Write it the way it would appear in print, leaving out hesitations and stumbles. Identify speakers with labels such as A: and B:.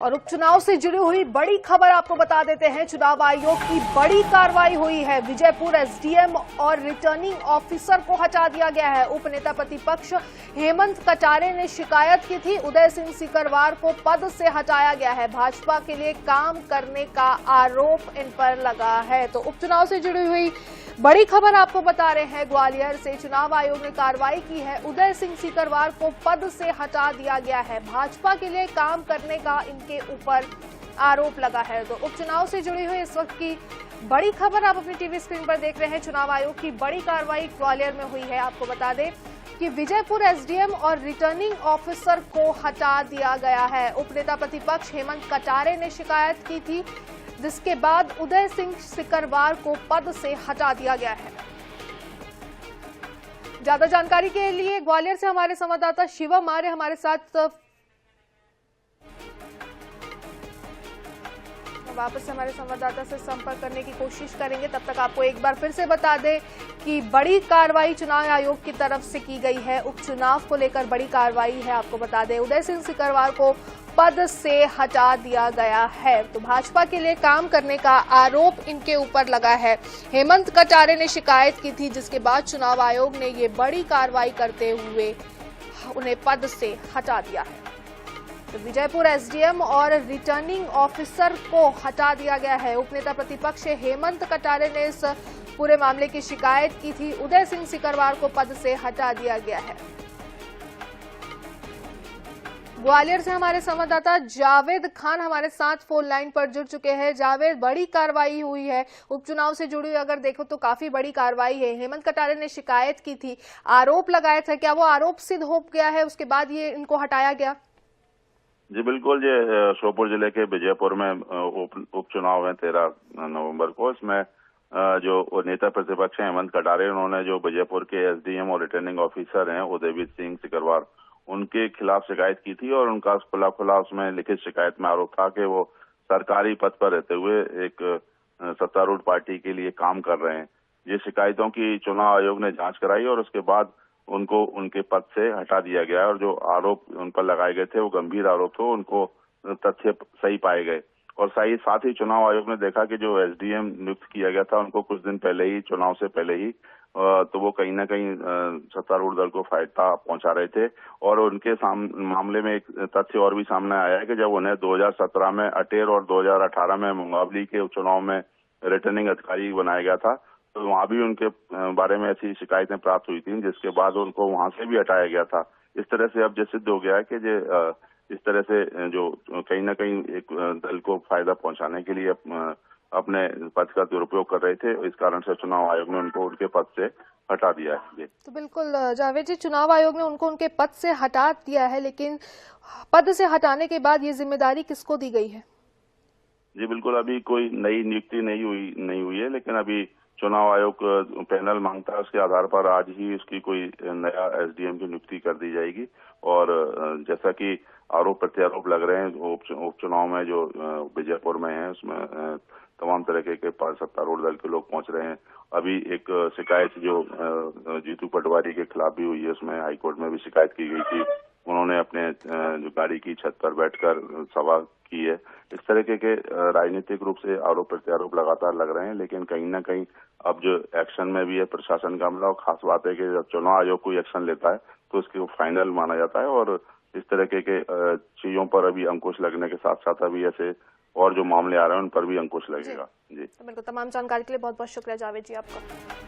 A: और उपचुनाव से जुड़ी हुई बड़ी खबर आपको बता देते हैं। चुनाव आयोग की बड़ी कार्रवाई हुई है। विजयपुर एसडीएम और रिटर्निंग ऑफिसर को हटा दिया गया है। उपनेता प्रतिपक्ष हेमंत कटारे ने शिकायत की थी। उदय सिंह सिकरवार को पद से हटाया गया है। भाजपा के लिए काम करने का आरोप इन पर लगा है। तो उपचुनाव से जुड़ी हुई बड़ी खबर आपको बता रहे हैं। ग्वालियर से चुनाव आयोग ने कार्रवाई की है। उदय सिंह सिकरवार को पद से हटा दिया गया है। भाजपा के लिए काम करने का इनके ऊपर आरोप लगा है। तो उपचुनाव से जुड़ी हुई इस वक्त की बड़ी खबर आप अपनी टीवी स्क्रीन पर देख रहे हैं। चुनाव आयोग की बड़ी कार्रवाई ग्वालियर में हुई है। आपको बता दें कि विजयपुर एसडीएम और रिटर्निंग ऑफिसर को हटा दिया गया है। उपनेता प्रतिपक्ष हेमंत कटारे ने शिकायत की थी, जिसके बाद उदय सिंह सिकरवार को पद से हटा दिया गया है। ज्यादा जानकारी के लिए ग्वालियर से हमारे संवाददाता शिवम आर्य हमारे साथ वापस से हमारे संवाददाता से संपर्क करने की कोशिश करेंगे। तब तक आपको एक बार फिर से बता दें कि बड़ी कार्रवाई चुनाव आयोग की तरफ से की गई है। उपचुनाव को लेकर बड़ी कार्रवाई है। आपको बता दें उदय सिंह सिकरवार को पद से हटा दिया गया है। तो भाजपा के लिए काम करने का आरोप इनके ऊपर लगा है। हेमंत कटारे ने शिकायत की थी, जिसके बाद चुनाव आयोग ने ये बड़ी कार्रवाई करते हुए उन्हें पद से हटा दिया है। तो विजयपुर एसडीएम और रिटर्निंग ऑफिसर को हटा दिया गया है। उपनेता प्रतिपक्ष हेमंत कटारे ने इस पूरे मामले की शिकायत की थी। उदय सिंह सिकरवार को पद से हटा दिया गया है। ग्वालियर से हमारे संवाददाता जावेद खान हमारे साथ फोन लाइन पर जुड़ चुके हैं। जावेद, बड़ी कार्रवाई हुई है उपचुनाव से जुड़ी हुई, अगर देखो तो काफी बड़ी कार्रवाई है। हेमंत कटारे ने शिकायत की थी, आरोप लगाया था, क्या वो आरोप सिद्ध हो गया है? उसके बाद ये इनको हटाया गया?
B: जी बिल्कुल, ये श्योपुर जिले के विजयपुर में उपचुनाव है 13 नवंबर को। इसमें जो नेता प्रतिपक्ष हैं हेमंत कटारे, उन्होंने जो विजयपुर के एसडीएम और रिटर्निंग ऑफिसर हैं उदय सिंह सिकरवार, उनके खिलाफ शिकायत की थी। और उनका खुला उसमें लिखित शिकायत में आरोप था कि वो सरकारी पद पर रहते हुए एक सत्तारूढ़ पार्टी के लिए काम कर रहे हैं। ये शिकायतों की चुनाव आयोग ने जांच कराई और उसके बाद उनको उनके पद से हटा दिया गया। और जो आरोप उन पर लगाए गए थे वो गंभीर आरोप थे, उनको तथ्य सही पाए गए। और साथ ही चुनाव आयोग ने देखा कि जो एसडीएम नियुक्त किया गया था उनको कुछ दिन पहले ही, चुनाव से पहले ही, तो वो कहीं ना कहीं सत्तारूढ़ दल को फायदा पहुंचा रहे थे। और उनके मामले में एक तथ्य और भी सामने आया है कि जब उन्हें 2017 में अटेर और 2018 में मुंगावली के उपचुनाव में रिटर्निंग अधिकारी बनाया गया था, तो वहां भी उनके बारे में ऐसी शिकायतें प्राप्त हुई थी, जिसके बाद उनको वहां से भी हटाया गया था। इस तरह से अब जो सिद्ध हो गया है कि इस तरह से जो कहीं ना कहीं एक दल को फायदा पहुंचाने के लिए अपने पद का दुरुपयोग कर रहे थे, इस कारण से चुनाव आयोग ने उनको उनके पद से हटा दिया है।
A: तो बिल्कुल जावेद जी, चुनाव आयोग ने उनको उनके पद से हटा दिया है, लेकिन पद से हटाने के बाद ये जिम्मेदारी किसको दी गई है?
B: जी बिल्कुल, अभी कोई नई नियुक्ति नहीं हुई है, लेकिन अभी चुनाव आयोग पैनल मांगता है, उसके आधार पर आज ही उसकी कोई नया एसडीएम की नियुक्ति कर दी जाएगी। और जैसा कि आरोप प्रत्यारोप लग रहे हैं उपचुनाव में जो विजयपुर में है, उसमें तमाम तरह के सत्तारूढ़ दल के लोग पहुंच रहे हैं। अभी एक शिकायत जो जीतू पटवारी के खिलाफ भी हुई है, उसमें हाईकोर्ट में भी शिकायत की गई थी। उन्होंने अपने जो गाड़ी की छत पर बैठकर सभा की है। इस तरह के राजनीतिक रूप से आरोप प्रत्यारोप लगातार लग रहे हैं, लेकिन कहीं ना कहीं अब जो एक्शन में भी है प्रशासन का हमला। और खास बात है कि जब चुनाव आयोग कोई एक्शन लेता है तो उसको फाइनल माना जाता है। और इस तरह के चीजों पर अभी अंकुश लगने के साथ साथ अभी ऐसे और जो मामले आ रहे हैं उन पर भी अंकुश लगेगा। जी
A: बिल्कुल, तमाम जानकारी के लिए बहुत बहुत शुक्रिया जावेद जी आपका।